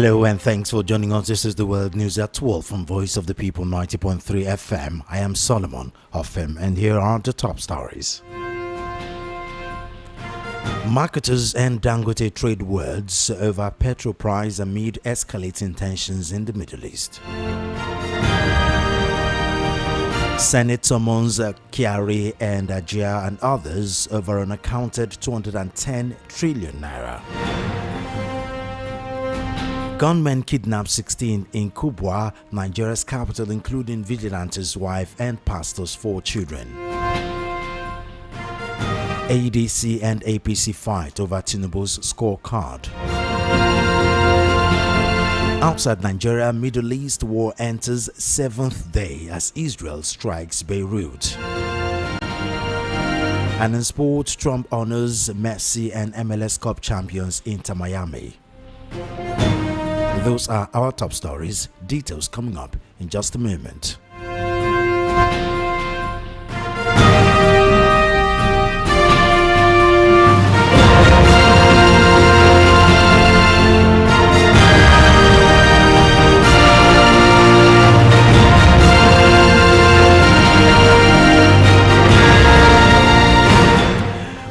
Hello and thanks for joining us. This is the World News at 12 from Voice of the People 90.3 FM. I am Solomon Hoffem and here are the top stories. Marketers and Dangote trade words over petrol price amid escalating tensions in the Middle East. Senate summons Kyari and Abuja and others over unaccounted 210 trillion naira. Gunmen kidnapped 16 in Abuja, Nigeria's capital, including vigilante's wife and pastor's 4 children. ADC and APC fight over Tinubu's scorecard. Outside Nigeria, Middle East war enters 7th day as Israel strikes Beirut. And in sport, Trump honors Messi and MLS Cup champions Inter Miami. Those are our top stories. Details coming up in just a moment.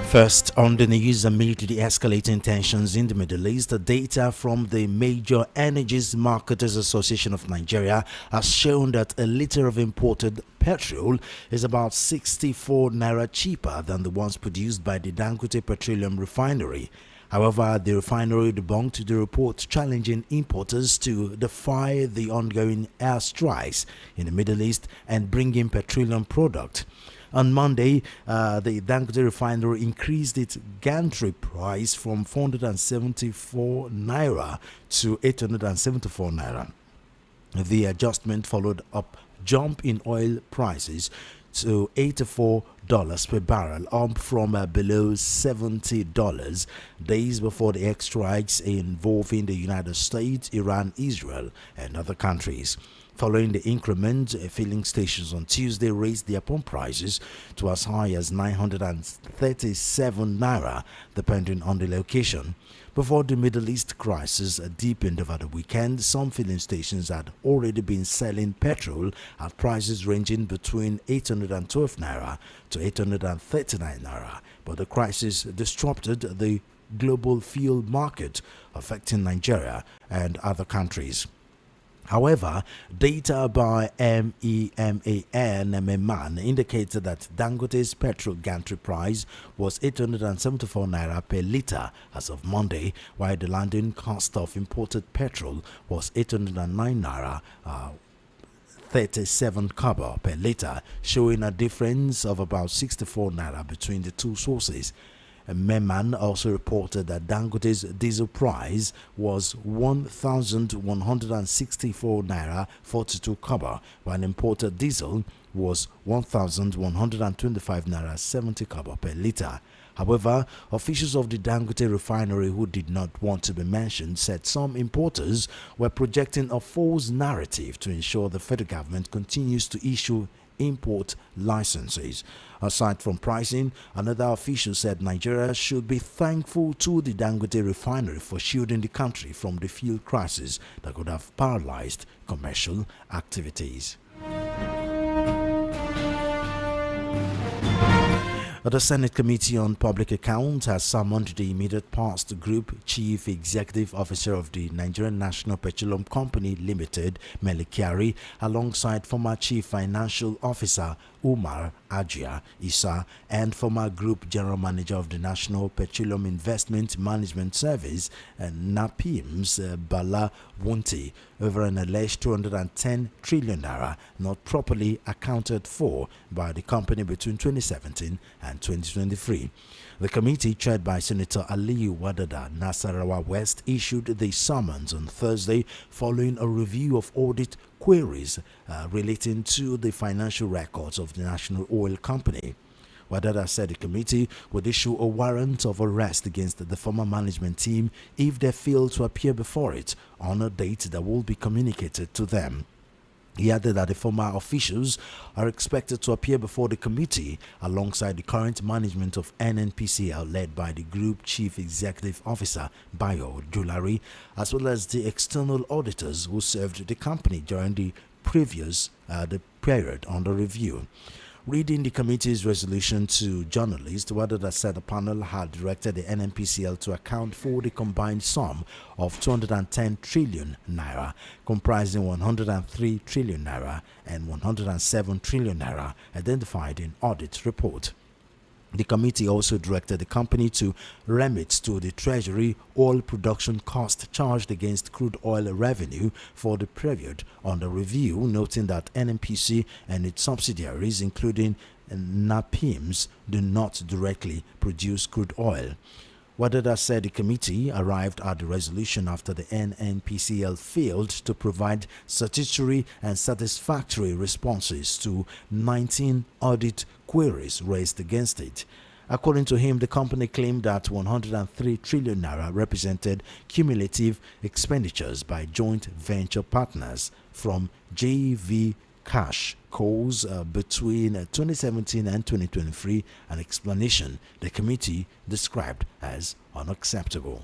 First, on the news, amid the escalating tensions in the Middle East, the data from the Major Energies Marketers Association of Nigeria has shown that a liter of imported petrol is about 64 naira cheaper than the ones produced by the Dangote Petroleum Refinery. However, the refinery debunked the report, challenging importers to defy the ongoing airstrikes in the Middle East and bring in petroleum product. On Monday, the Dangote refinery increased its gantry price from 474 naira to 874 naira. The adjustment followed up jump in oil prices to $84 per barrel, up from below $70 days before the strikes involving the United States, Iran, Israel, and other countries. Following the increment, filling stations on Tuesday raised their pump prices to as high as 937 naira, depending on the location. Before the Middle East crisis deepened over the weekend, some filling stations had already been selling petrol at prices ranging between 812 naira to 839 naira. But the crisis disrupted the global fuel market, affecting Nigeria and other countries. However, data by MEMAN indicated that Dangote's petrol gantry price was 874 naira per litre as of Monday, while the landing cost of imported petrol was 809 naira 37 kobo per litre, showing a difference of about 64 naira between the two sources. Meman also reported that Dangote's diesel price was 1,164 naira 42 kobo, while imported diesel was 1,125 naira 70 kobo per litre. However, officials of the Dangote refinery who did not want to be mentioned said some importers were projecting a false narrative to ensure the federal government continues to issue import licenses. Aside from pricing, another official said Nigeria should be thankful to the Dangote refinery for shielding the country from the fuel crisis that could have paralyzed commercial activities. The Senate Committee on Public Accounts has summoned the immediate past Group Chief Executive Officer of the Nigerian National Petroleum Company Limited, Kyari, alongside former Chief Financial Officer Umar Ajia Issa and former Group General Manager of the National Petroleum Investment Management Service, NAPIM's Bala Wunti, over an alleged 210 trillion naira not properly accounted for by the company between 2017 and 2023. The committee, chaired by Senator Aliyu Wadada, Nasarawa West, issued the summons on Thursday following a review of audit queries relating to the financial records of the National Oil Company. Wadada said the committee would issue a warrant of arrest against the former management team if they fail to appear before it on a date that will be communicated to them. He added that the former officials are expected to appear before the committee alongside the current management of NNPCL led by the Group Chief Executive Officer Bayo Julari, as well as the external auditors who served the company during the the period under review. Reading the committee's resolution to journalists, Wadada said the panel had directed the NNPCL to account for the combined sum of 210 trillion naira, comprising 103 trillion naira and 107 trillion naira identified in audit report. The committee also directed the company to remit to the Treasury oil production cost charged against crude oil revenue for the period under review, noting that NNPC and its subsidiaries, including NAPIMS, do not directly produce crude oil. Wadada said the committee arrived at the resolution after the NNPCL failed to provide statutory and satisfactory responses to 19 audit queries raised against it. According to him, the company claimed that 103 trillion naira represented cumulative expenditures by joint venture partners from JV cash calls between 2017 and 2023, an explanation the committee described as unacceptable.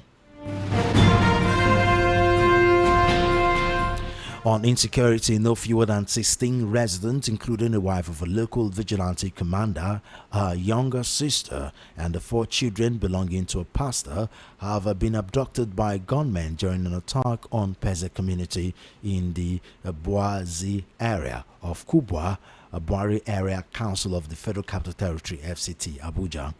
On insecurity, no fewer than 16 residents, including the wife of a local vigilante commander, her younger sister, and the 4 children belonging to a pastor, have been abducted by gunmen during an attack on Peze community in the Boazi area of Kubwa, a Bwari Area Council of the Federal Capital Territory, FCT, Abuja.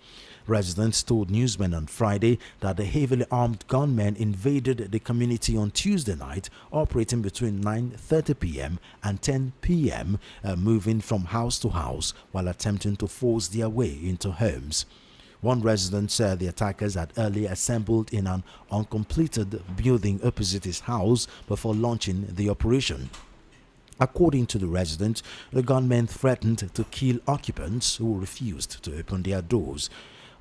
Residents told newsmen on Friday that the heavily armed gunmen invaded the community on Tuesday night, operating between 9:30 p.m. and 10 p.m., moving from house to house while attempting to force their way into homes. One resident said the attackers had earlier assembled in an uncompleted building opposite his house before launching the operation. According to the resident, the gunmen threatened to kill occupants who refused to open their doors.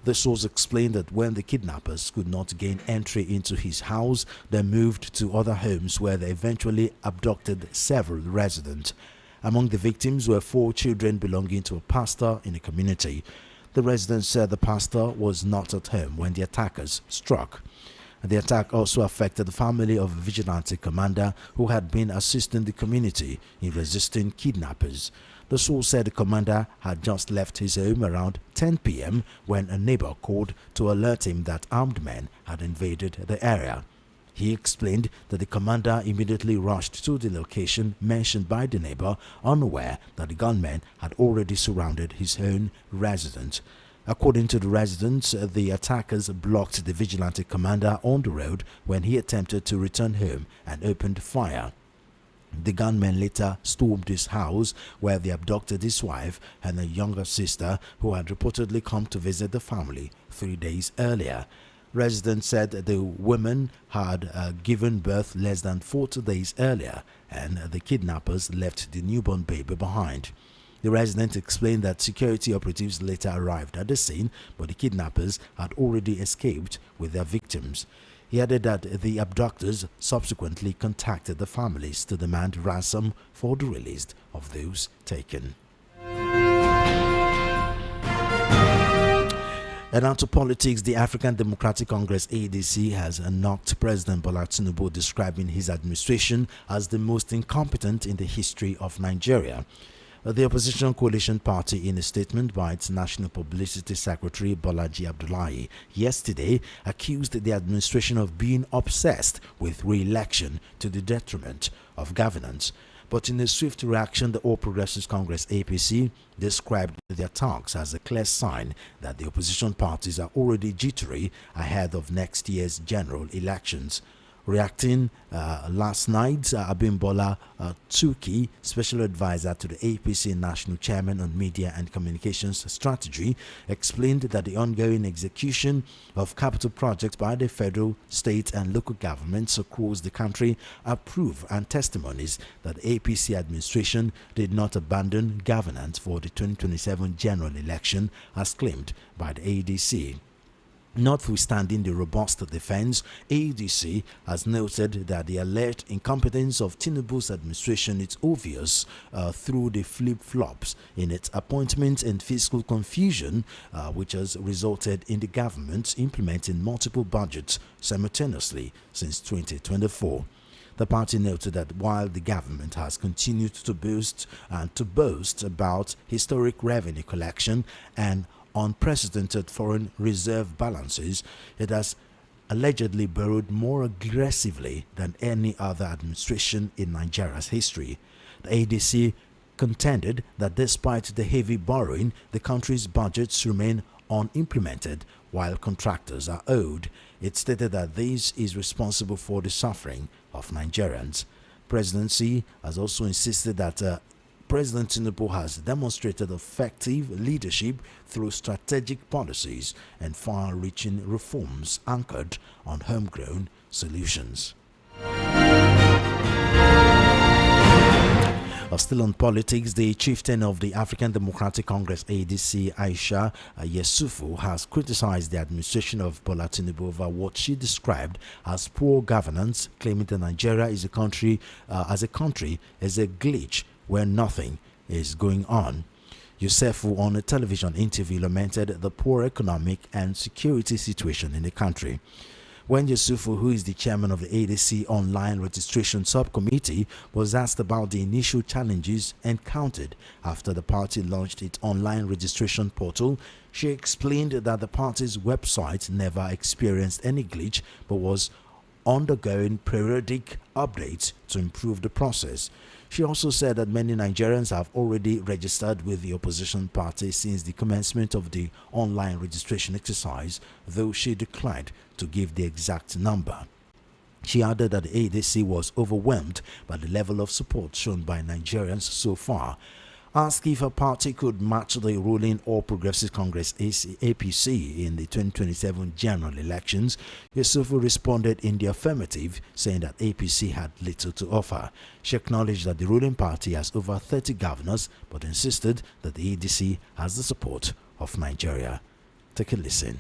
The source explained that when the kidnappers could not gain entry into his house, they moved to other homes where they eventually abducted several residents. Among the victims were 4 children belonging to a pastor in the community. The resident said the pastor was not at home when the attackers struck. The attack also affected the family of a vigilante commander who had been assisting the community in resisting kidnappers. The source said the commander had just left his home around 10 p.m. when a neighbor called to alert him that armed men had invaded the area. He explained that the commander immediately rushed to the location mentioned by the neighbor, unaware that the gunmen had already surrounded his own residence. According to the residents, the attackers blocked the vigilante commander on the road when he attempted to return home and opened fire. The gunmen later stormed his house, where they abducted his wife and a younger sister who had reportedly come to visit the family 3 days earlier. Residents said the women had given birth less than 40 days earlier, and the kidnappers left the newborn baby behind. The resident explained that security operatives later arrived at the scene, but the kidnappers had already escaped with their victims. He added that the abductors subsequently contacted the families to demand ransom for the release of those taken. And on to politics, the African Democratic Congress ADC has knocked President Bola Tinubu, describing his administration as the most incompetent in the history of Nigeria. The opposition coalition party, in a statement by its National Publicity Secretary Bolaji Abdullahi yesterday, accused the administration of being obsessed with re-election to the detriment of governance. But in a swift reaction, the All Progressives Congress APC described the attacks as a clear sign that the opposition parties are already jittery ahead of next year's general elections. Reacting last night, Abimbola Tuki, special advisor to the APC National Chairman on Media and Communications Strategy, explained that the ongoing execution of capital projects by the federal, state and local governments across the country are proof and testimonies that the APC administration did not abandon governance for the 2027 general election as claimed by the ADC. Notwithstanding the robust defense, ADC has noted that the alleged incompetence of Tinubu's administration is obvious through the flip-flops in its appointments and fiscal confusion, which has resulted in the government implementing multiple budgets simultaneously since 2024. The party noted that while the government has continued to boast about historic revenue collection and unprecedented foreign reserve balances, it has allegedly borrowed more aggressively than any other administration in Nigeria's history. The ADC contended that despite the heavy borrowing, the country's budgets remain unimplemented while contractors are owed. It stated that this is responsible for the suffering of Nigerians. Presidency has also insisted that President Tinubu has demonstrated effective leadership through strategic policies and far-reaching reforms anchored on homegrown solutions. Still on politics, the chieftain of the African Democratic Congress ADC, Aisha Yesufu, has criticized the administration of Bola Tinubu over what she described as poor governance, claiming that Nigeria is a country is a glitch where nothing is going on. Yesufu, on a television interview, lamented the poor economic and security situation in the country. When Yesufu, who is the chairman of the ADC Online Registration Subcommittee, was asked about the initial challenges encountered after the party launched its online registration portal, she explained that the party's website never experienced any glitch but was undergoing periodic updates to improve the process. She also said that many Nigerians have already registered with the opposition party since the commencement of the online registration exercise, though she declined to give the exact number. She added that the ADC was overwhelmed by the level of support shown by Nigerians so far. Asked if her party could match the ruling All Progressive Congress APC in the 2027 general elections, Yesufu responded in the affirmative, saying that APC had little to offer. She acknowledged that the ruling party has over 30 governors, but insisted that the ADC has the support of Nigeria. Take a listen.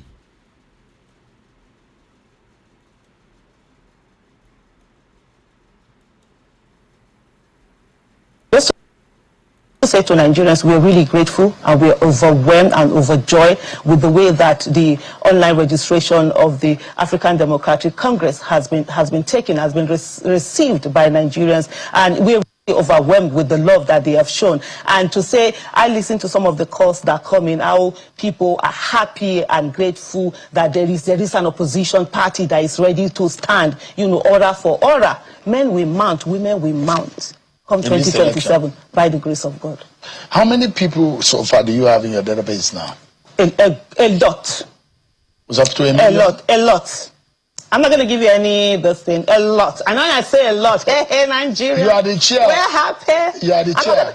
Say to Nigerians, we're really grateful and we're overwhelmed and overjoyed with the way that the online registration of the African Democratic Congress has been received by Nigerians, and we're really overwhelmed with the love that they have shown. And to say, I listen to some of the calls that come in, how people are happy and grateful that there is an opposition party that is ready to stand, order for order. Men will mount, women will mount. Come 2027, by the grace of God. How many people so far do you have in your database now? A lot. Was up to a million? A lot. I'm not going to give you this thing. A lot. And when I say a lot, hey, Nigeria. You are the chair. We're happy. You are the chair.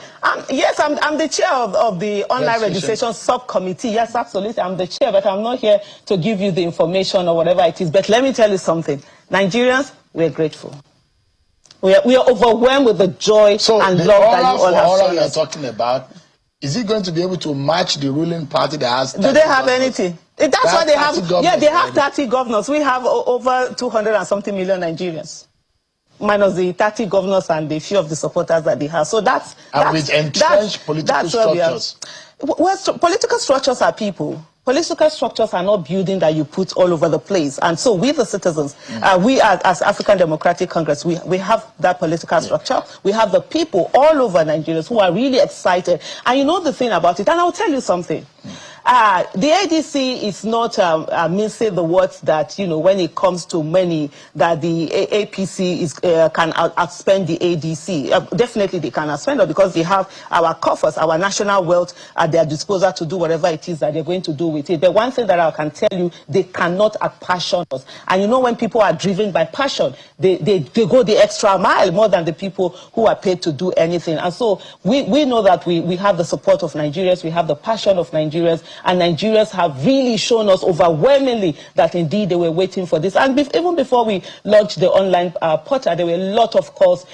Yes, I'm the chair of the online registration subcommittee. Yes, absolutely. I'm the chair, but I'm not here to give you the information or whatever it is. But let me tell you something. Nigerians, we're grateful. We are overwhelmed with the joy and love that you all have shown us. You're talking about, is it going to be able to match the ruling party that has? Do they have anything? That's why they have. Yeah, they have 30 governors. We have over 200 and something million Nigerians, minus the 30 governors and the few of the supporters that they have. So that's with entrenched political structures. Well, political structures are people. Political structures are not building that you put all over the place. And so we, the citizens, we as African Democratic Congress, we have that political structure. We have the people all over Nigeria who are really excited. And you know the thing about it, and I'll tell you something. The ADC is not mincing the words that, when it comes to money, that the APC can outspend the ADC. Definitely they can outspend it because they have our coffers, our national wealth at their disposal to do whatever it is that they're going to do with it. But one thing that I can tell you, they cannot outpassion us. And when people are driven by passion, they go the extra mile more than the people who are paid to do anything. And so we know that we have the support of Nigerians, we have the passion of Nigerians, and Nigerians have really shown us overwhelmingly that indeed they were waiting for this. And even before we launched the online portal, there were a lot of calls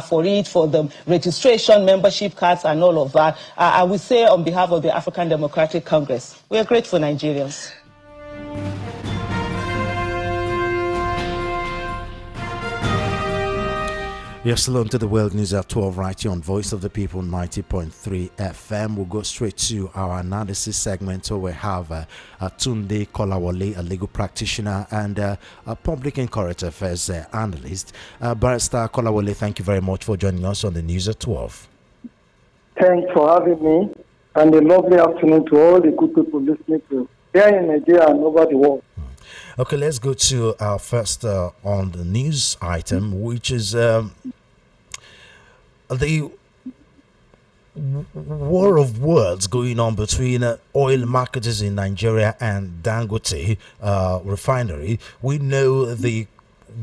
for it, for the registration, membership cards, and all of that. I would say on behalf of the African Democratic Congress, we are grateful Nigerians. You're still on to the World News at 12 right here on Voice of the People 90.3 FM. We'll go straight to our analysis segment. So we have Tunde Kolawole, a legal practitioner and a public and current affairs analyst. Barrister Kolawole, thank you very much for joining us on the News at 12. Thanks for having me, and a lovely afternoon to all the good people listening to here in Nigeria and over the world. Okay, let's go to our first on the news item, which is the war of words going on between oil marketers in Nigeria and Dangote refinery. We know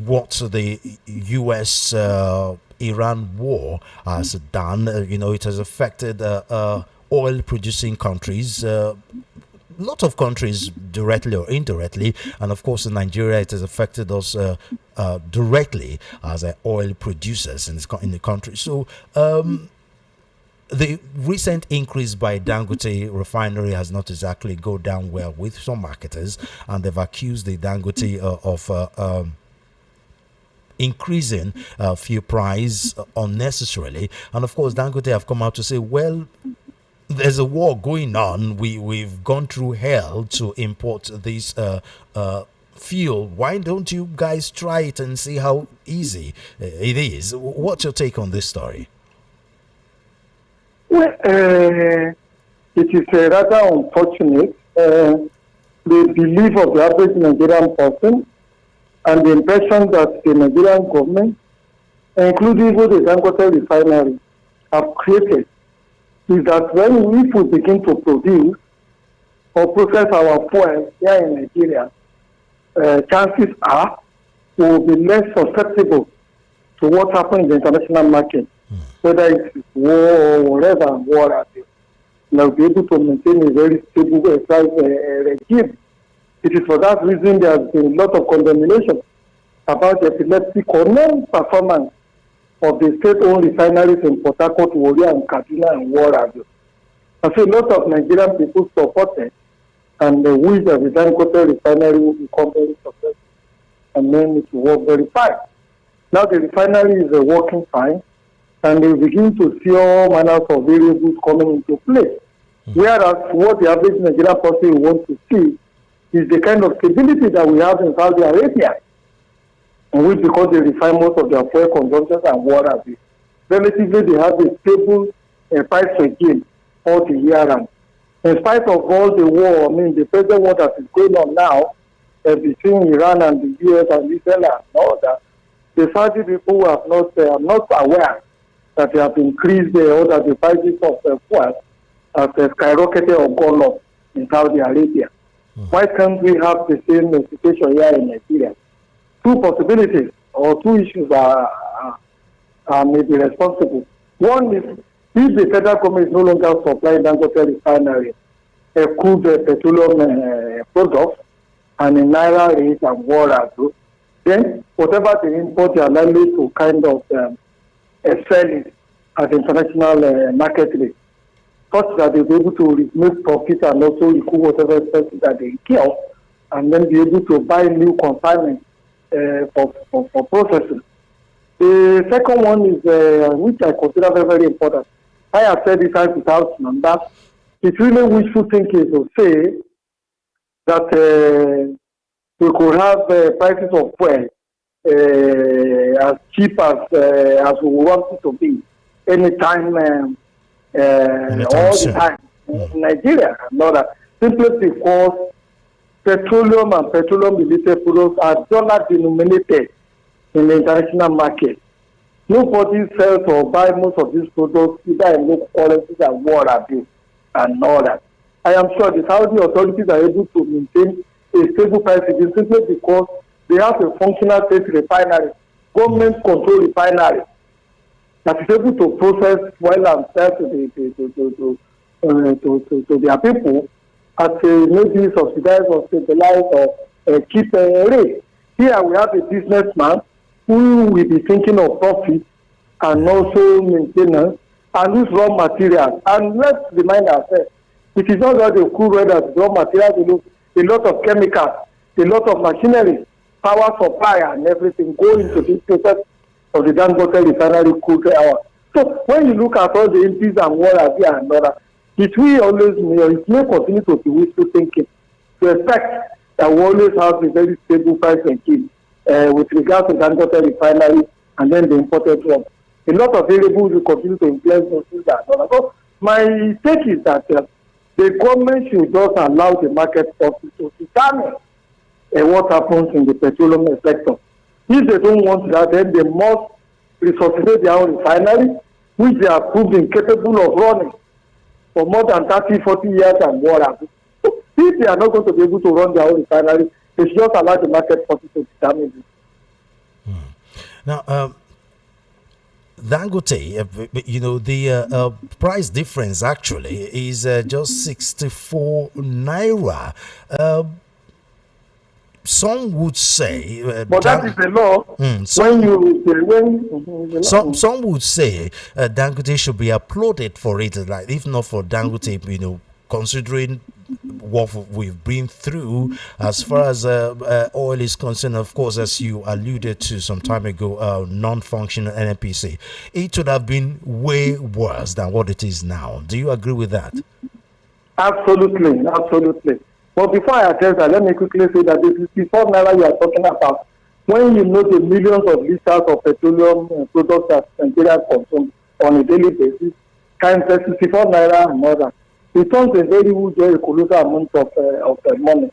what the U.S. Iran war has done. It has affected oil producing countries. A lot of countries directly or indirectly, and of course in Nigeria it has affected us directly as oil producers in the country. So the recent increase by Dangote refinery has not exactly go down well with some marketers, and they've accused the Dangote of increasing fuel price unnecessarily. And of course Dangote have come out to say, well, there's a war going on. We've gone through hell to import this fuel. Why don't you guys try it and see how easy it is? What's your take on this story? Well, it is rather unfortunate. The belief of the average Nigerian person and the impression that the Nigerian government, including the Dangote refinery, have created is that if we begin to produce or process our fuel here in Nigeria, chances are we will be less susceptible to what happens in the international market, whether it's war or whatever war has been. We'll be able to maintain a very stable price regime. It is for that reason there has been a lot of condemnation about the epileptic or non-performance of the state-owned refineries in Port Harcourt, Warrior, and Kaduna, and Warrior. I say a lot of Nigerian people supported, and the wish that the Dangote refinery will become very successful, and then it will work very fine. Now the refinery is working fine, and we begin to see all manners of variables coming into play. Whereas what the average Nigerian person wants to see is the kind of stability that we have in Saudi Arabia, and which, because they refine most of their fuel consumption and water, relatively they have a stable price regime all the year round. In spite of all the war, the present war that is going on now between Iran and the US and Israel and all that, the Saudi people are not aware that they have increased or that the prices of fuel have skyrocketed or gone up in Saudi Arabia. Why can't we have the same situation here in Nigeria? Two possibilities or two issues are may be responsible. One is if the federal government is no longer supplying Dangote refinery crude petroleum products and in naira rate and water, then whatever they import, they are likely to kind of sell it at the international market rate, such that they'll be able to make profit and also recoup whatever expenses that they incur, and then be able to buy new consignment for processing. The second one is, which I consider very, very important. I have said this time without numbers. It's really wishful thinking to say that we could have prices of fuel as cheap as we want it to be anytime, all the time in Nigeria. Not that, simply because petroleum and petroleum-related products are dollar denominated in the international market. Nobody sells or buys most of these products either in local currencies and war abuse and all that. I am sure the Saudi authorities are able to maintain a stable price simply because they have a functional state refinery, government-controlled refinery, that is able to process oil and sell to their people at maybe subsidized or stabilized or cheap rate. Here we have a businessman who will be thinking of profit and also maintenance and use raw materials. And let's remind ourselves, it is not that the crude oil as raw materials, a lot of chemicals, a lot of machinery, power supply and everything go into this process of the Dangote refinery crude oil. So when you look at all the MPs and what have you and other, it will always, it may continue to be wishful thinking to expect that we always have a very stable price regime with regard to Dangote refinery and then the imported one. A lot of variables will continue to influence those things and other. So my take is that the government should just allow the market forces to determine what happens in the petroleum sector. If they don't want that, then they must resuscitate their own refinery, which they are proved incapable of running for more than 30, 40 years and more. So if they are not going to be able to run their own refinery, they should just allow the market forces to determine it. Now, Dangote, the price difference actually is just 64 naira. Some would say, but that is the law. Some would say Dangote should be applauded for it. Like, if not for Dangote, considering what we've been through as far as oil is concerned, of course, as you alluded to some time ago, non-functional NNPC, it would have been way worse than what it is now. Do you agree with that? Absolutely. But before I address that, let me quickly say that this is before naira you are talking about. When you know the millions of liters of petroleum products that Nigeria consume on a daily basis, times 64 naira and more than, it turns a very huge, very colossal amount of money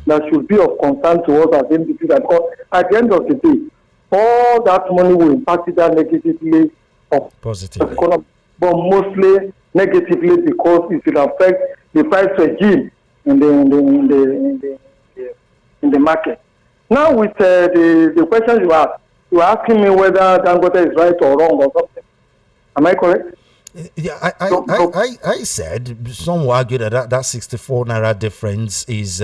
that should be of concern to us as individuals. Because at the end of the day, all that money will impact either negatively or positively, but mostly negatively, because it will affect the price regime in the market. Now, with the question you asked, you are asking me whether Dangote is right or wrong or something. Am I correct? Yeah, I said some will argue that 64 naira difference is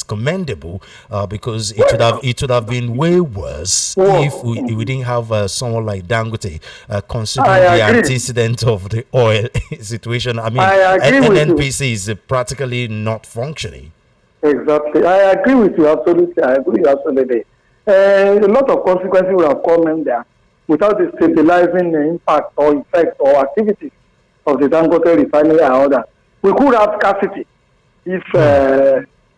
commendable because it would have been way worse if we didn't have someone like Dangote considering the antecedent of the oil situation. I mean, NNPC is practically not functioning. Exactly, I agree with you absolutely. A lot of consequences will have come in there without the stabilizing the impact or effect or activities of the Dangote refinery and other. We could have scarcity if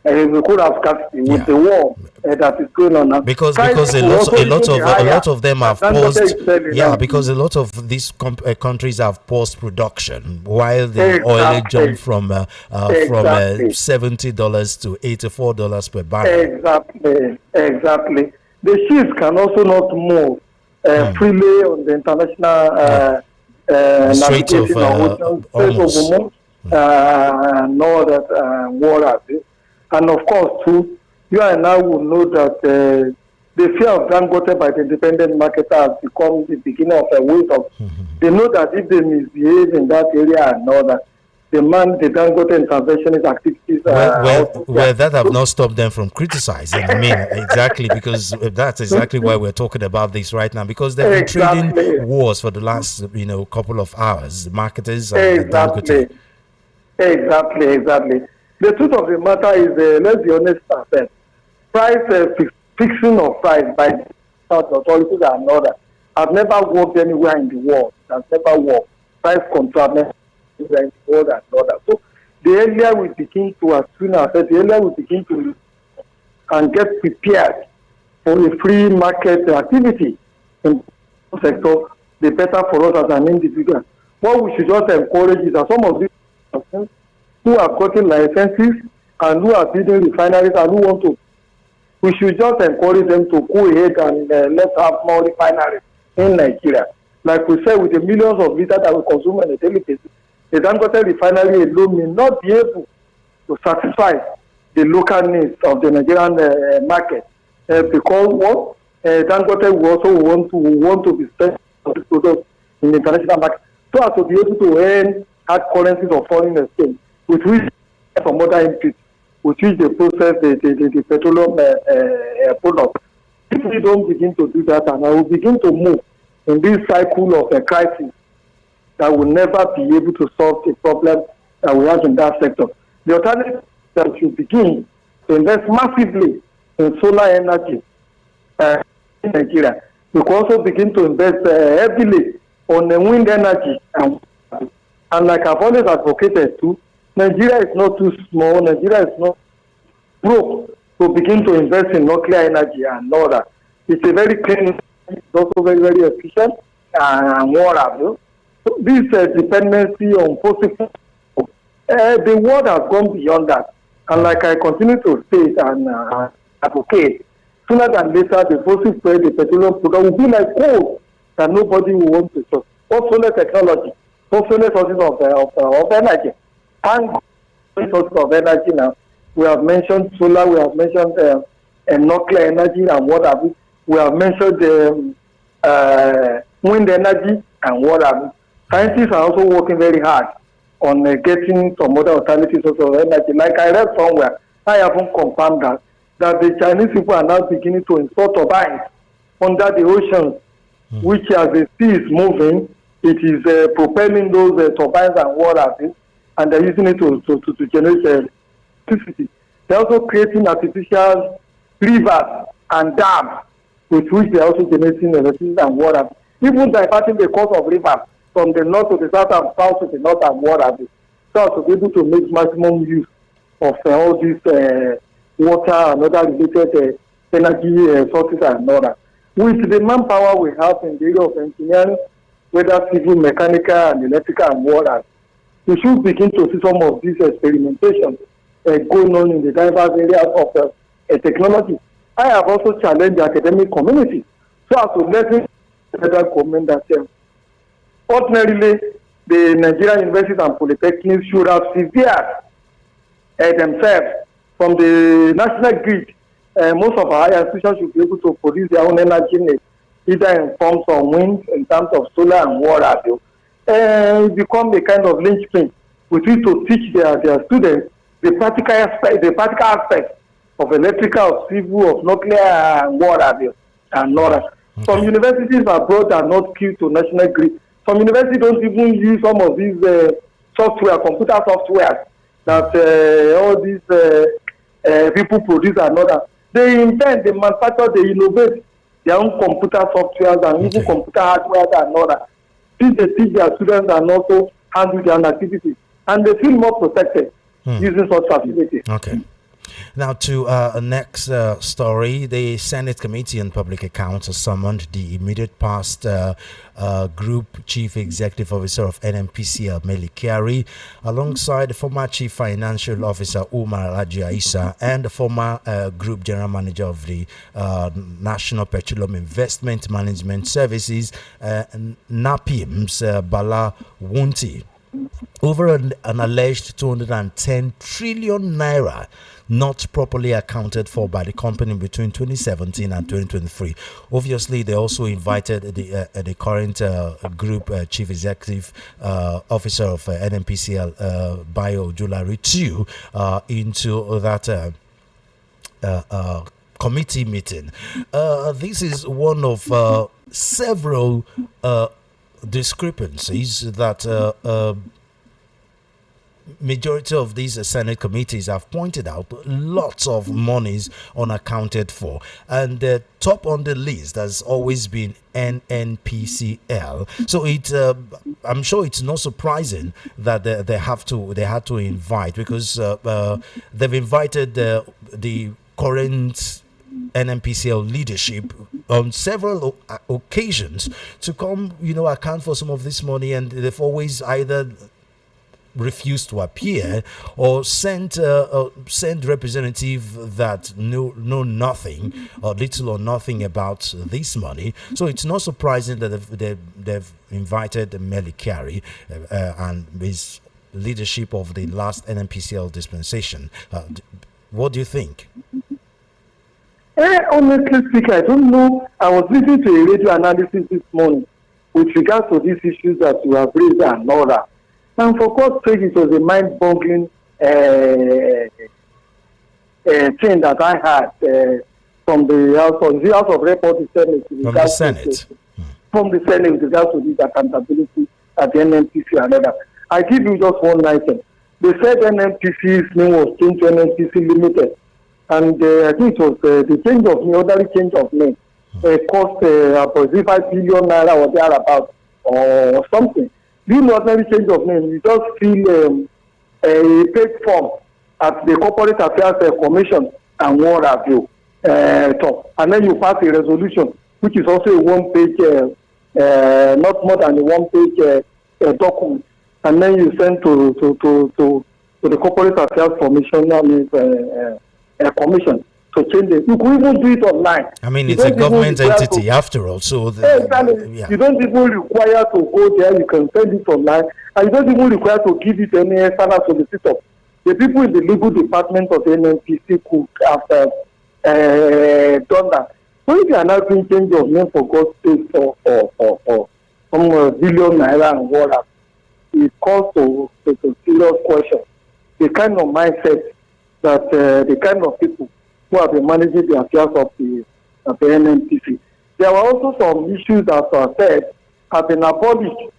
we could have scarcity with the war that is going on now. Because a lot of them have paused. Yeah, because a lot of these countries have paused production while the oil jumped from $70 to $84 per barrel. Exactly. The ships can also not move freely on the international Strait of Hormuz. And all that waters. And of course, too, you and I will know that the fear of Dangote by the independent market has become the beginning of a wave of. They know that if they misbehave in that area and all that, the Dangote interventionist activities that have not stopped them from criticizing. I mean, exactly, because that's exactly why we're talking about this right now, because they've been trading wars for the last couple of hours, the marketers and Dangote. Exactly. The truth of the matter is, let's be honest ourselves, price fixing of price by authorities and others have never worked anywhere in the world. Has never worked. Price control in the world and others. So the earlier we begin to attune ourselves, the earlier we begin to and get prepared for a free market activity in the sector, the better for us as an individual. What we should just encourage is that some of these persons who are getting licenses and who are building refineries and who want to, we should just encourage them to go ahead and let's have more refineries in Nigeria. Like we said, with the millions of liters that we consume on a daily basis, the Dangote refinery alone may not be able to satisfy the local needs of the Nigerian market because Dangote will also want to be special products in the international market so as to be able to earn hard currencies of foreign exchange, with which some other inputs, with which they process the petroleum products. If we don't begin to do that, and I will begin to move in this cycle of a crisis that will never be able to solve the problem that we have in that sector. The alternative that we should begin to invest massively in solar energy in Nigeria. We could also begin to invest heavily on the wind energy. And like I've always advocated too, Nigeria is not too small. Nigeria is not broke to begin to invest in nuclear energy and all that. It's a very clean, it's also very, very efficient and what have you. So this dependency on fossil fuels, the world has gone beyond that. And like I continue to state and advocate, sooner than later, the fossil fuel, the petroleum product will be like coal that nobody will want to use. Also, technology, also sources of energy, and sources of energy now. We have mentioned solar, we have mentioned nuclear energy and what have you. We have mentioned wind energy and what have you. Scientists are also working very hard on getting some other alternative sources of energy. Like I read somewhere, I haven't confirmed that the Chinese people are now beginning to install turbines under the oceans, which as the sea is moving, it is propelling those turbines and what have you, and they're using it to generate electricity. They're also creating artificial rivers and dams with which they're also generating electricity and water. Even diverting the course of rivers from the north to the south and south to the north and water. So to be able to make maximum use of all these water and other related energy sources and all that. With the manpower we have in the area of engineering, whether civil, mechanical, and electrical and water, we should begin to see some of these experimentations going on in the diverse areas of technology. I have also challenged the academic community so as to lessen the federal government that ordinarily the Nigerian universities and polytechnics should have severed themselves from the national grid. Most of our higher institutions should be able to produce their own energy needs, either in forms of wind, in terms of solar and water. Become a kind of linchpin with which to teach their students the practical aspect of electrical, of civil, of nuclear and water and all that. Okay. Some universities abroad are not key to national grid. Some universities don't even use some of these computer software that all these people produce and all that. They invent, they manufacture, they innovate their own computer software and even computer hardware and all that. They teach their students and also handle their own activities. And they feel more protected using such facilities. Okay. Now to next story. The Senate Committee on Public Accounts has summoned the immediate past Group Chief Executive Officer of NNPCL, Mele Kyari, alongside the former Chief Financial Officer Umar Alhaji Isa and the former Group General Manager of the National Petroleum Investment Management Services, NAPIMS, Bala Wunti, over an alleged 210 trillion naira not properly accounted for by the company between 2017 and 2023. Obviously, they also invited the current group chief executive officer of NNPCL, Bayo Ojulari, too, into that committee meeting. This is one of several discrepancies that majority of these Senate committees have pointed out. Lots of monies unaccounted for, and top on the list has always been NNPCL. So I'm sure it's not surprising that they had to invite, because they've invited the current NNPCL leadership on several occasions to come, account for some of this money, and they've always either refused to appear or sent representative that know nothing or little or nothing about this money. So it's not surprising that they've invited Mele Kyari and his leadership of the last NNPCL dispensation. What do you think? Honestly speaking, I don't know. I was listening to a radio analysis this morning with regards to these issues that you have raised and all that. And for God's sake, it was a mind-boggling thing that I had from the House of Reports, from the Senate. From the Senate with regards to this accountability at the NNPC and other. I give you just one item. They said NNPC's name was changed to NNPC Limited. And I think it was the change of name, orderly change of name. cost about 5 billion naira or thereabout or something. You not any change of name. You just fill a paid form at the Corporate Affairs Commission and what have you. And then you pass a resolution, which is also a one-page, not more than a one-page document, and then you send to the Corporate Affairs Commission, commission to change it. You could even do it online. I mean, it's a government entity after all, so exactly. You don't even require to go there. You can send it online, and you don't even require to give it any external solicitor. The people in the legal department of the NNPC could have done that. So if you are now doing change of name for God's sake for some billion naira and whatever, it calls to serious question. The kind of mindset that the kind of people who have been managing the affairs of the NNPC. There were also some issues that were said have been abolished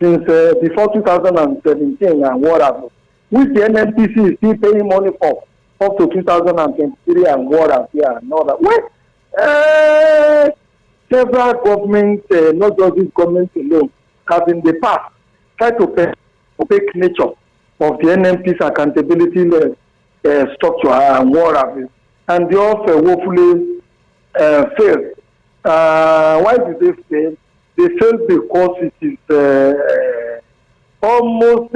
since before 2017 and whatever, which the NNPC is still paying money for up to 2023 and whatever and all that. Well, several governments, not just this government alone, have in the past tried to pay opaque nature of the NNPC accountability structure and whatever. And they also woefully failed. Why did they fail? They failed because it is almost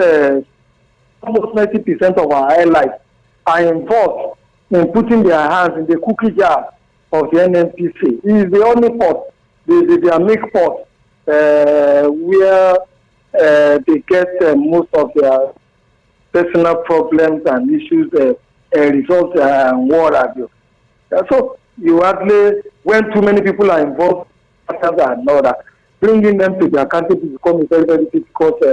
90% of our allies are involved in putting their hands in the cookie jar of the NNPC. It is the only pot, their milk pot, where they get most of their personal problems and issues resolved and what have you. So you hardly, when too many people are involved, and all that, bringing them to the accountability becomes a very, very difficult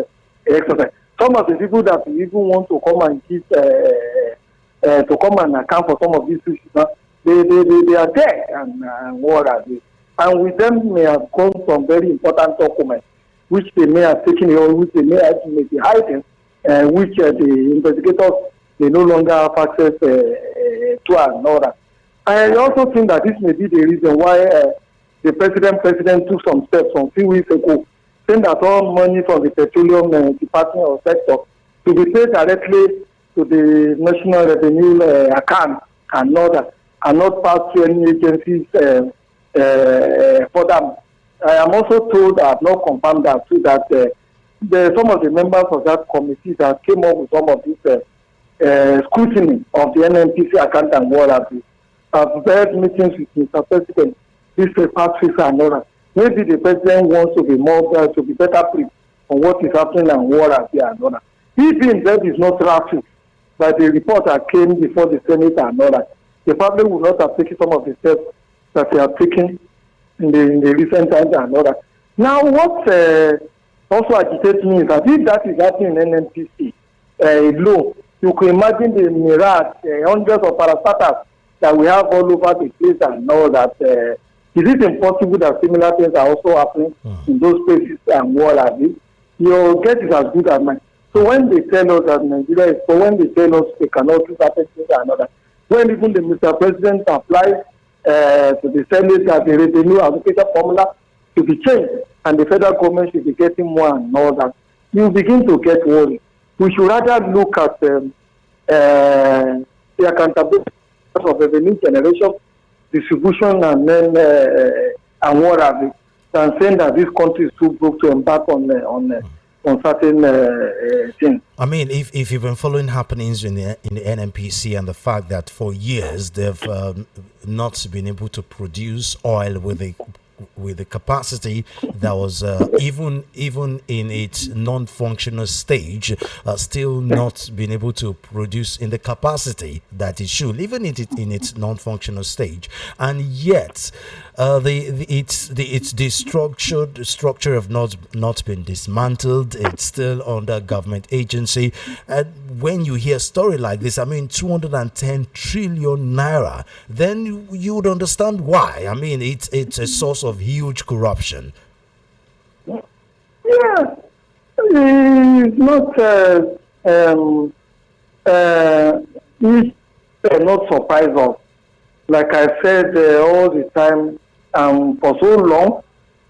exercise. Some of the people that even want to come and give, to come and account for some of these issues, they are there and what have you. And with them may have gone some very important documents, which they may have taken or which they may be hiding, which the investigators they no longer have access to and all that. I also think that this may be the reason why the president took some steps some few weeks ago, saying that all money from the petroleum department or sector to be paid directly to the national revenue account and all that, and not pass to any agencies for them. I am also told, I have not confirmed that too, that some of the members of that committee that came up with some of this scrutiny of the NNPC account and what have you. I've had meetings with Mr. President, this past week and all that. Maybe the president wants to be more, to be better briefed on what is happening and what have you and all that. He being that is not traffic, but the report that came before the Senate and all that, the public will not have taken some of the steps that they have taken in the recent times and all that. Now, what also agitates me is that if that is happening in NNPC alone, you can imagine the myriad, hundreds of parastatals that we have all over the place and all that. Is it impossible that similar things are also happening in those places and what have you? Your guess is as good as mine. So when they tell us that Nigeria is, when they tell us they cannot do certain things and all that, when even the Mr. President applies to the Senate that the revenue allocation formula to be changed and the federal government should be getting more and all that, you begin to get worried. We should rather look at the accountability of revenue generation, distribution, and then and what have you, than saying that this country is too broke to embark on certain things. I mean, if you've been following happenings in the NNPC and the fact that for years they've not been able to produce oil with the capacity that was even in its non-functional stage, still not being able to produce in the capacity that it should, even in its non-functional stage, and yet the structure have not been dismantled. It's still under government agency. And when you hear a story like this, I mean 210 trillion naira, then you would understand why. I mean it's a source of huge corruption. Yeah, it's not it not surprise us. Like I said all the time, For so long,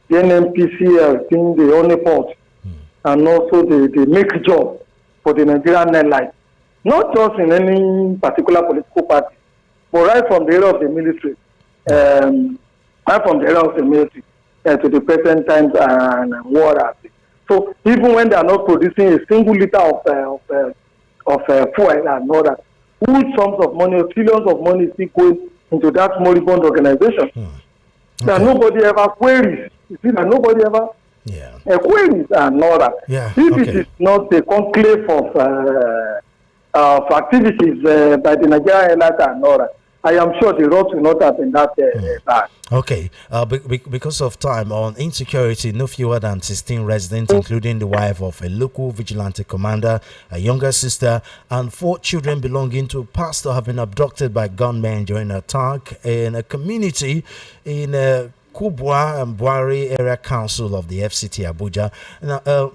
the NNPC has been the only port and also the make job for the Nigerian airline. Not just in any particular political party, but right from the era of the military, to the present times and war. So even when they are not producing a single liter of fuel and all that, huge sums of money, trillions of money is still going into that moribund organization. That nobody ever queries. You see that nobody ever queries and all that. If it is not a conclave of activities by the Nigerian Airlines and all that, I am sure the roads will not have been that bad. Okay, because of time, on insecurity, no fewer than 16 residents, including the wife of a local vigilante commander, a younger sister, and 4 children belonging to a pastor have been abducted by gunmen during an attack in a community in Kubwa and Bwari Area Council of the FCT Abuja. Now,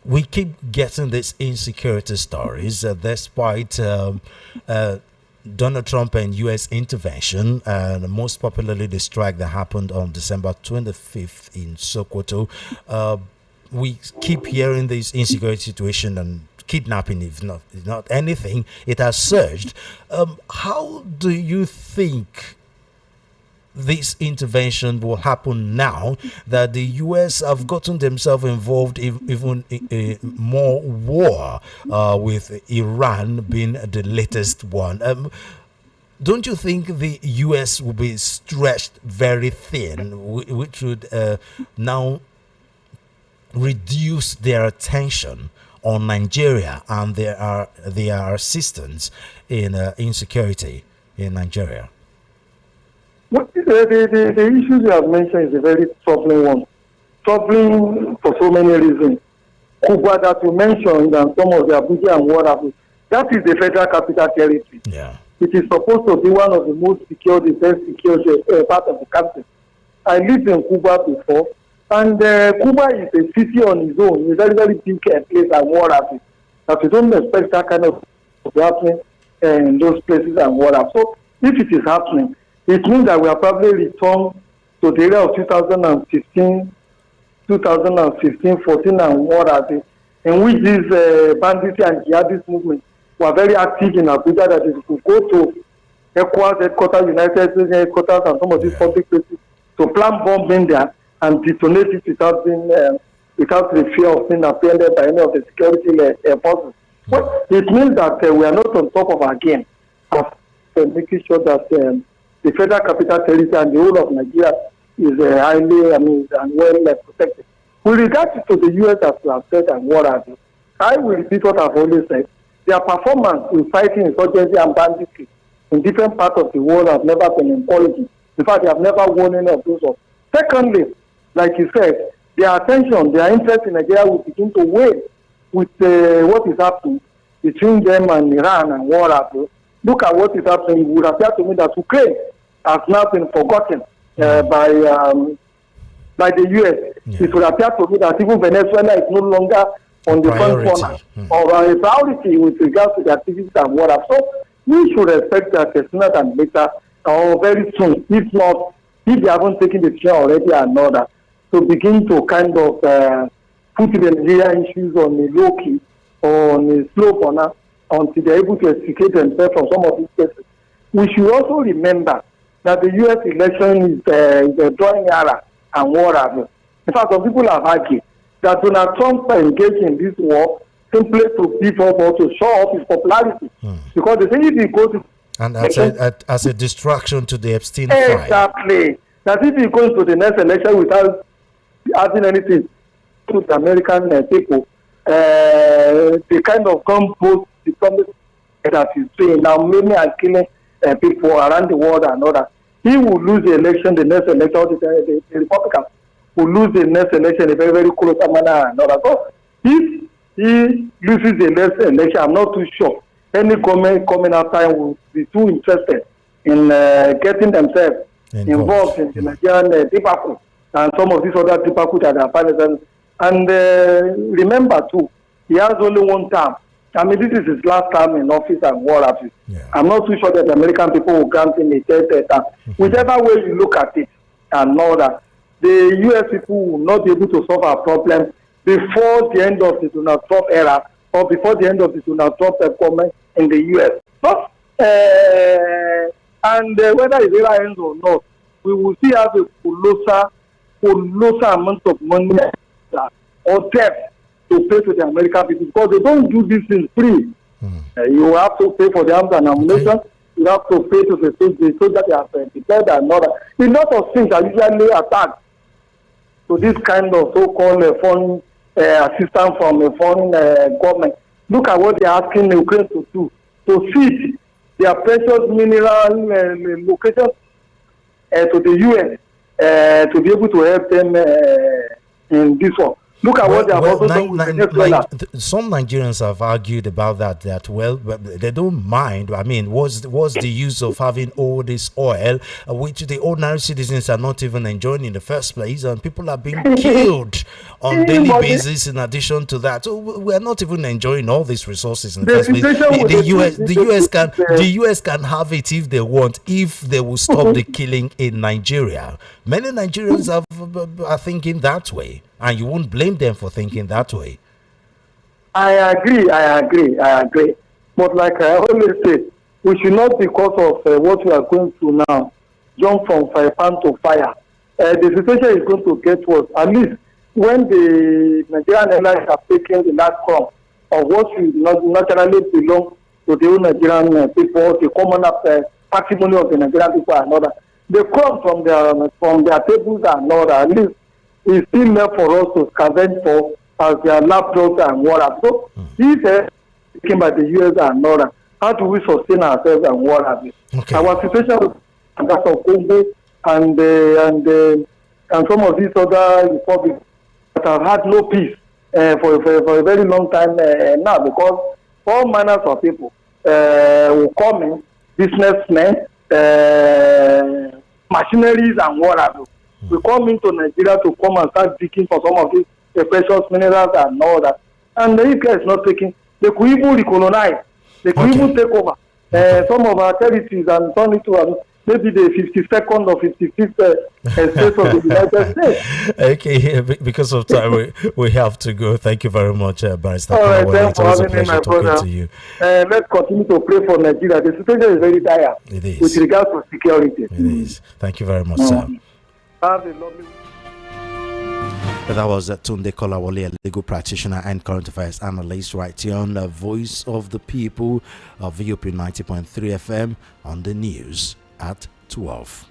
we keep getting these insecurity stories despite Donald Trump and U.S. intervention, and most popularly the strike that happened on December 25th in Sokoto. We keep hearing this insecurity situation and kidnapping, if not anything, it has surged. How do you think this intervention will happen now that the U.S. have gotten themselves involved even in more war, with Iran being the latest one? Don't you think the U.S. will be stretched very thin, which would now reduce their attention on Nigeria and their assistance in insecurity in Nigeria? Well, the issues you have mentioned is a very troubling one. Troubling for so many reasons. Kuba that you mentioned and some of the Abuja and what have you, that is the Federal Capital Territory. Yeah. It is supposed to be one of the most secure, the best secure part of the country. I lived in Kuba before, and Kuba is a city on its own, a very, very big place and what have you. But we don't expect that kind of happening in those places and what have you. So if it is happening, it means that we are probably returned to the era of 2015, 14, and what have you, in which these bandits and jihadist movements were very active in Abuja, that is to go to headquarters, United States headquarters, and some of these public places to plant bombing there and detonate it without the fear of being apprehended by any of the security forces. Well, it means that we are not on top of our game of making sure that the Federal Capital Territory and the whole of Nigeria is highly, and well protected. With regard to the U.S. as you have said and what have you, I will repeat what I've always said. Their performance in fighting insurgency and banditry in different parts of the world have never been encouraging. In fact, they have never won any of those. Secondly, like you said, their attention, their interest in Nigeria will begin to wane with what is happening between them and Iran and what have you. Look at what is happening. It would appear to me that Ukraine has now been forgotten by the U.S. Yeah. It would appear to me that even Venezuela is no longer on the front corner or a priority with regards to the activities and what have. So we should expect that sooner than later, or very soon, if not, if they haven't taken the chair already and order, to begin to kind of put the Nigerian issues on a low key or on a slow corner until they're able to extricate themselves from some of these cases. We should also remember that the U.S. election is a drawing error and what have you. In fact, some people have argued that Donald Trump engaged in this war simply to beef up or to show off his popularity. Because they say if he goes to... And as a distraction to the Epstein file. Exactly. That if he goes to the next election without adding anything to the American people, the kind of gun-post diplomacy that he's doing now, mainly and killing people around the world and all that, he will lose the election, the next election, the Republicans will lose the next election in a very, very close manner and all that. So if he loses the next election, I'm not too sure any government coming after him will be too interested in getting themselves involved in the Nigerian debacle and some of these other debacle that are found. And remember too, he has only one term. I mean, this is his last term in office and what have you. I'm not too sure that the American people will grant him a third term. Whichever way you look at it, and all that, the U.S. people will not be able to solve our problem before the end of the Donald Trump era or before the end of the Donald Trump government in the U.S. But, whether it ever ends or not, we will still have a colossal amount of money or debt to pay to the American people because they don't do this thing free. You have to pay for the arms and ammunition. You have to pay to the soldiers they have declared and all that. A lot of things are usually attached to this kind of so-called foreign assistance from a foreign government. Look at what they are asking Ukraine to do, to feed their precious mineral locations to the UN to be able to help them in this one. Look at what they have also done with Venezuela. Some Nigerians have argued about that they don't mind. I mean, what's the use of having all this oil, which the ordinary citizens are not even enjoying in the first place, and people are being killed on daily basis in addition to that. So we're not even enjoying all these resources in the first place. The US can have it if they want, if they will stop the killing in Nigeria. Many Nigerians are thinking that way. And you won't blame them for thinking that way. I agree. But like I always say, we should not, because of what we are going through now, jump from fire pan to fire. The situation is going to get worse. At least when the Nigerian airlines have taken the last crumb of what should naturally belong to the old Nigerian people, the common patrimony of the Nigerian people and all that, the crumb from their tables and all that, at least is still left for us to scavenge for as their laptops and water. So these taken by the US and all that, how do we sustain ourselves and what have you? Okay. Our situation with that of Congo and some of these other republics that have had no peace for a very long time now, because all manners of people will come in, businessmen, machineries and what have you. We come into Nigeria to come and start digging for some of these precious minerals and all that. And the UK is not taking. They could even recolonize. They could even take over some of our territories and turn it to maybe the 52nd or 55th state of the United States. Okay, because of time, we have to go. Thank you very much, Barrister. All right, thanks for having me, my brother. Let's continue to pray for Nigeria. The situation is very dire. It is. With regards to security. It is. Thank you very much, sir. Have a lovely. That was Tunde Kolawole, a legal practitioner and current affairs analyst, right here on the Voice of the People of VOP 90.3 FM on the news at 12.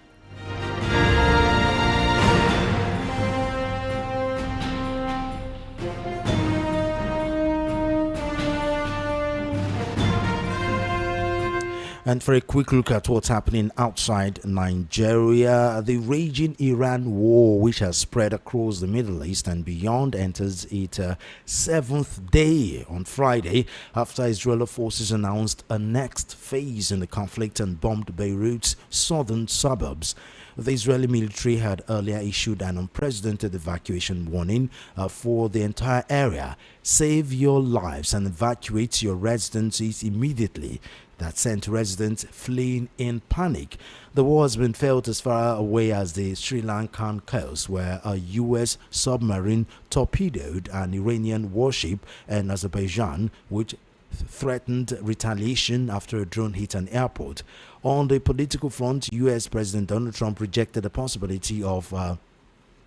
And for a quick look at what's happening outside Nigeria, the raging Iran war, which has spread across the Middle East and beyond, enters its seventh day on Friday after Israeli forces announced a next phase in the conflict and bombed Beirut's southern suburbs. The Israeli military had earlier issued an unprecedented evacuation warning for the entire area. Save your lives and evacuate your residences immediately. That sent residents fleeing in panic. The war has been felt as far away as the Sri Lankan coast, where a U.S. submarine torpedoed an Iranian warship, and Azerbaijan, which threatened retaliation after a drone hit an airport. On the political front, U.S. President Donald Trump rejected the possibility of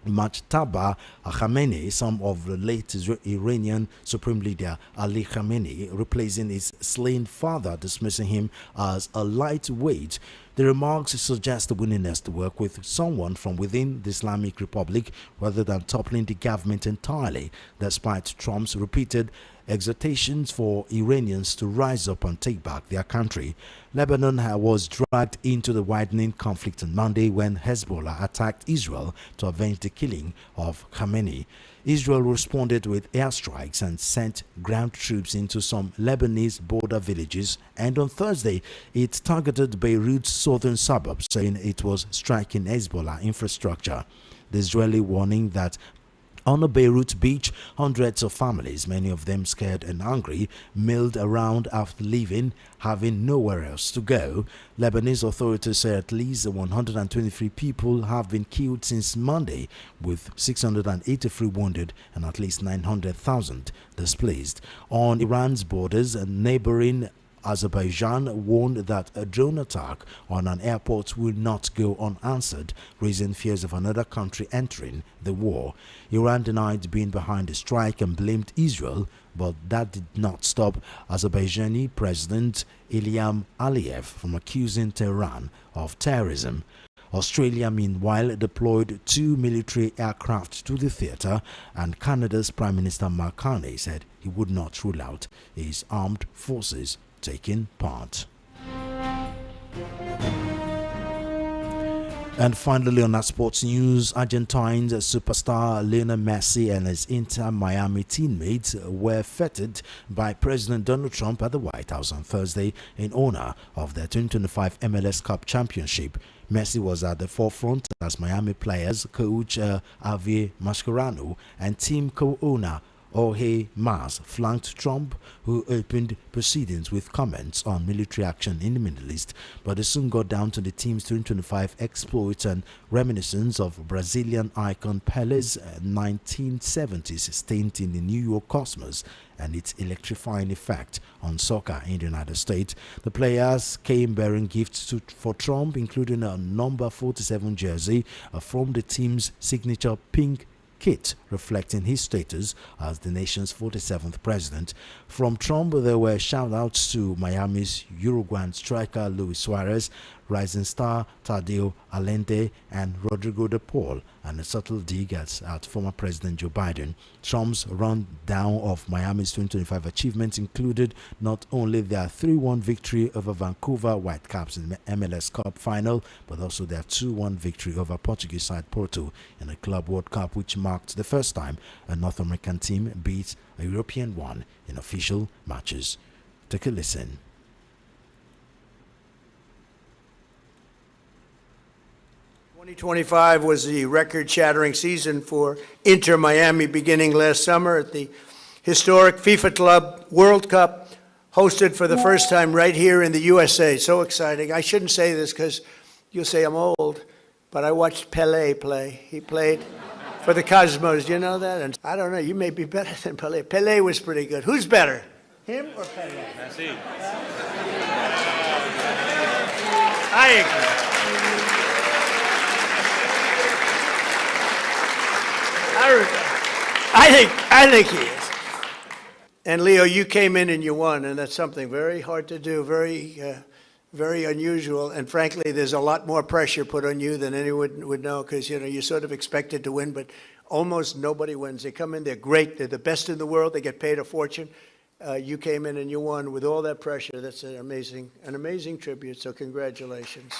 Majtaba Khamenei, son of the late Iranian Supreme Leader Ali Khamenei, replacing his slain father, dismissing him as a lightweight. The remarks suggest a willingness to work with someone from within the Islamic Republic rather than toppling the government entirely, despite Trump's repeated exhortations for Iranians to rise up and take back their country. Lebanon was dragged into the widening conflict on Monday when Hezbollah attacked Israel to avenge the killing of Khamenei. Israel responded with airstrikes and sent ground troops into some Lebanese border villages, and on Thursday it targeted Beirut's southern suburbs, saying it was striking Hezbollah infrastructure. The Israeli warning that On a Beirut beach, hundreds of families, many of them scared and hungry, milled around after leaving, having nowhere else to go. Lebanese authorities say at least 123 people have been killed since Monday, with 683 wounded and at least 900,000 displaced. On Iran's borders, neighboring Azerbaijan warned that a drone attack on an airport will not go unanswered, raising fears of another country entering the war. Iran denied being behind the strike and blamed Israel, but that did not stop Azerbaijani President Ilham Aliyev from accusing Tehran of terrorism. Australia, meanwhile, deployed 2 military aircraft to the theatre, and Canada's Prime Minister Mark Carney said he would not rule out his armed forces taking part. And finally, on our sports news, Argentine superstar Lionel Messi and his Inter Miami teammates were feted by President Donald Trump at the White House on Thursday in honor of the 2025 MLS Cup Championship. Messi was at the forefront as Miami players, coach Javier Mascherano and team co-owner Jorge Mas flanked Trump, who opened proceedings with comments on military action in the Middle East, but they soon got down to the team's 2025 exploits and reminiscence of Brazilian icon Pelé's 1970s stint in the New York Cosmos and its electrifying effect on soccer in the United States. The players came bearing gifts for Trump, including a number 47 jersey from the team's signature pink kit, reflecting his status as the nation's 47th president. From Trump, there were shout-outs to Miami's Uruguayan striker Luis Suarez, rising star Tadeo Allende, and Rodrigo de Paul, and a subtle dig at former President Joe Biden. Trump's rundown of Miami's 2025 achievements included not only their 3-1 victory over Vancouver Whitecaps in the MLS Cup final, but also their 2-1 victory over Portuguese side Porto in the Club World Cup, which marked the first time a North American team beat a European one in official matches. Take a listen. 2025 was the record-shattering season for Inter Miami, beginning last summer at the historic FIFA Club World Cup, hosted for the first time right here in the USA. So exciting. I shouldn't say this because you'll say I'm old, but I watched Pelé play. He played for the Cosmos. Do you know that? And I don't know, you may be better than Pelé. Pelé was pretty good. Who's better, him or Pelé? Messi. I agree. I think he is. And Leo, you came in and you won, and that's something very hard to do, very unusual. And frankly, there's a lot more pressure put on you than anyone would know, because you're sort of expected to win, but almost nobody wins. They come in, they're great, they're the best in the world, they get paid a fortune. You came in and you won with all that pressure. That's an amazing tribute. So congratulations.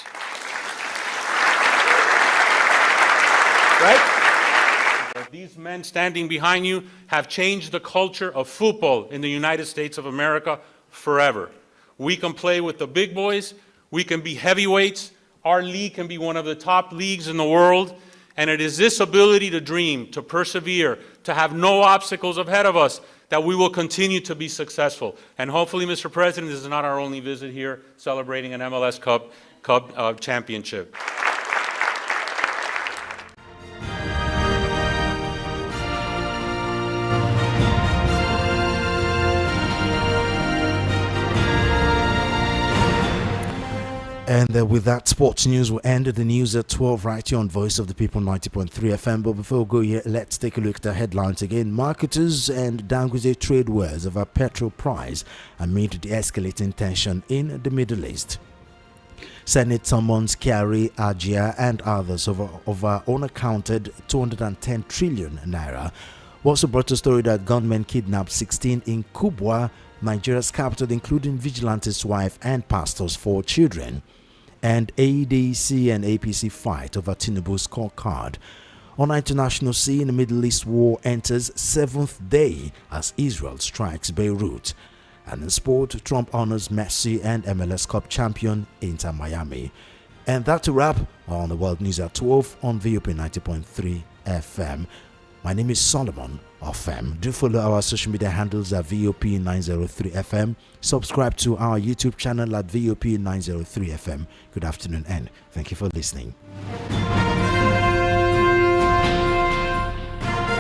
Right? These men standing behind you have changed the culture of football in the United States of America forever. We can play with the big boys. We can be heavyweights. Our league can be one of the top leagues in the world. And it is this ability to dream, to persevere, to have no obstacles ahead of us that we will continue to be successful. And hopefully, Mr. President, this is not our only visit here celebrating an MLS Cup championship. And with that, sports news will end the news at 12 right here on Voice of the People 90.3 FM. But before we go here, let's take a look at the headlines again. Marketers and Dangote trade wars over petrol price amid the escalating tension in the Middle East. Senate summons Kyari, Abuja and others over unaccounted 210 trillion naira. Also brought a story that gunmen kidnapped 16 in Kubwa, Nigeria's capital, including vigilante's wife and pastor's 4 children. And ADC and APC fight over Tinubu's scorecard. On our international scene, the Middle East war enters 7th day as Israel strikes Beirut. And in sport, Trump honors Messi and MLS Cup champion Inter Miami. And that's a wrap on the World News at 12 on VOP 90.3 FM. My name is Solomon Ofem. Do follow our social media handles at VOP903FM. Subscribe to our YouTube channel at VOP903FM. Good afternoon and thank you for listening.